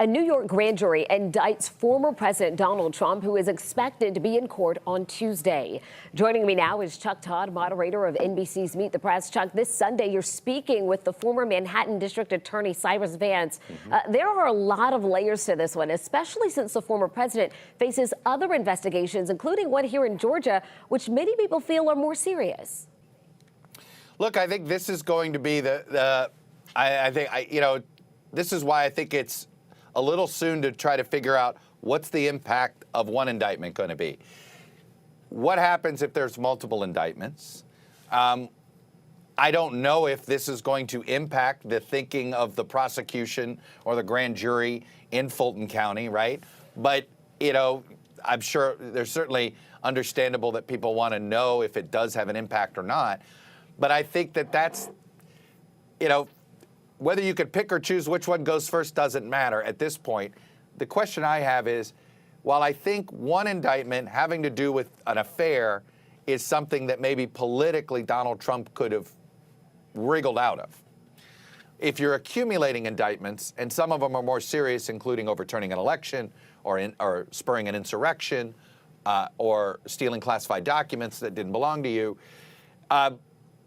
A New York grand jury indicts former President Donald Trump, who is expected to be in court on Tuesday. Joining me now is Chuck Todd, moderator of NBC's Meet the Press. Chuck, this Sunday you're speaking with the former Manhattan District Attorney Cyrus Vance. There are a lot of layers to this one, especially since the former president faces other investigations, including one here in Georgia, which many people feel are more serious. Look, I think this is going to be this is why I think it's a little soon to try to figure out what's the impact of one indictment going to be. What happens if there's multiple indictments? I don't know if this is going to impact the thinking of the prosecution or the grand jury in Fulton County, right? But, I'm sure there's certainly understandable that people want to know if it does have an impact or not. But I think that's, whether you could pick or choose which one goes first doesn't matter at this point. The question I have is, while I think one indictment having to do with an affair is something that maybe politically Donald Trump could have wriggled out of, if you're accumulating indictments, and some of them are more serious, including overturning an election or spurring an insurrection or stealing classified documents that didn't belong to you,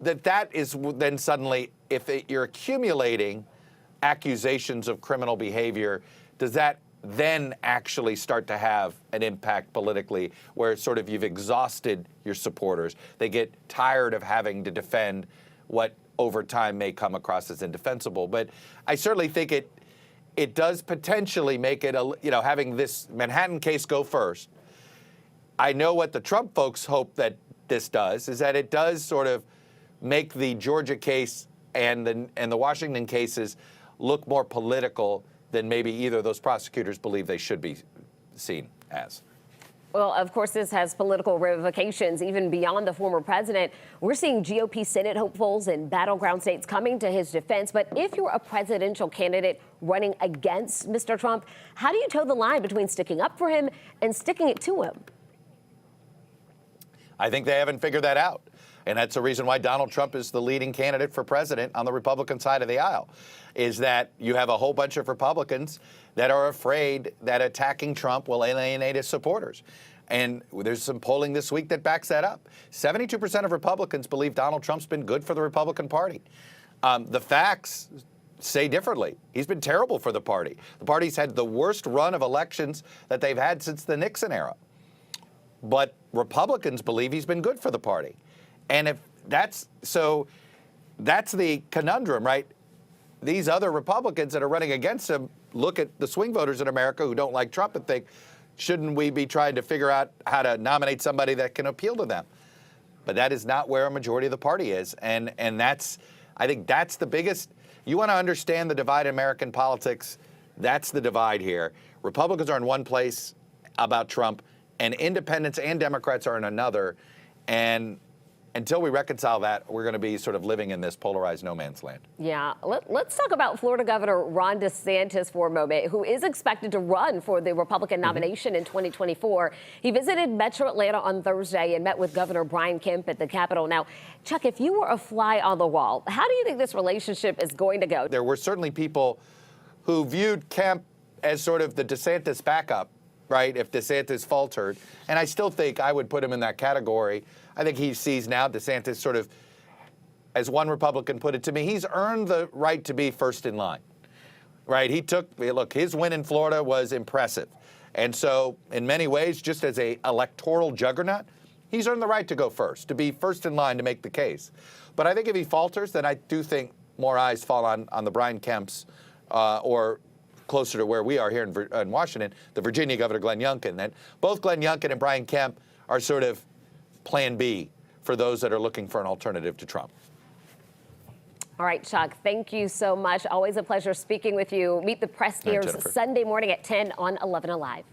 that is then suddenly, if you're accumulating accusations of criminal behavior, does that then actually start to have an impact politically, where sort of you've exhausted your supporters? They get tired of having to defend what over time may come across as indefensible. But I certainly think it does potentially make it, having this Manhattan case go first. I know what the Trump folks hope that this does, is that it does sort of make the Georgia case and the Washington cases look more political than maybe either of those prosecutors believe they should be seen as. Well, of course, this has political ramifications even beyond the former president. We're seeing GOP Senate hopefuls in battleground states coming to his defense. But if you're a presidential candidate running against Mr. Trump, how do you toe the line between sticking up for him and sticking it to him? I think they haven't figured that out. And that's the reason why Donald Trump is the leading candidate for president on the Republican side of the aisle, is that you have a whole bunch of Republicans that are afraid that attacking Trump will alienate his supporters. And there's some polling this week that backs that up. 72% of Republicans believe Donald Trump's been good for the Republican Party. The facts say differently. He's been terrible for the party. The party's had the worst run of elections that they've had since the Nixon era. But Republicans believe he's been good for the party. And if that's the conundrum, right? These other Republicans that are running against him look at the swing voters in America who don't like Trump and think, shouldn't we be trying to figure out how to nominate somebody that can appeal to them? But that is not where a majority of the party is. And I think that's the biggest. You want to understand the divide in American politics, that's the divide here. Republicans are in one place about Trump, and independents and Democrats are in another. And until we reconcile that, we're going to be sort of living in this polarized no man's land. Yeah. Let's talk about Florida Governor Ron DeSantis for a moment, who is expected to run for the Republican nomination in 2024. He visited Metro Atlanta on Thursday and met with Governor Brian Kemp at the Capitol. Now, Chuck, if you were a fly on the wall, how do you think this relationship is going to go? There were certainly people who viewed Kemp as sort of the DeSantis backup, right, if DeSantis faltered. And I still think I would put him in that category. I think he sees now DeSantis sort of, as one Republican put it to me, he's earned the right to be first in line, right? His win in Florida was impressive. And so in many ways, just as a electoral juggernaut, he's earned the right to go first, to be first in line to make the case. But I think if he falters, then I do think more eyes fall on the Brian Kemps or closer to where we are here in Washington, the Virginia Governor Glenn Youngkin. And both Glenn Youngkin and Brian Kemp are sort of plan B for those that are looking for an alternative to Trump. All right, Chuck, thank you so much. Always a pleasure speaking with you. Meet the Press airs Sunday morning at 10 on 11 Alive.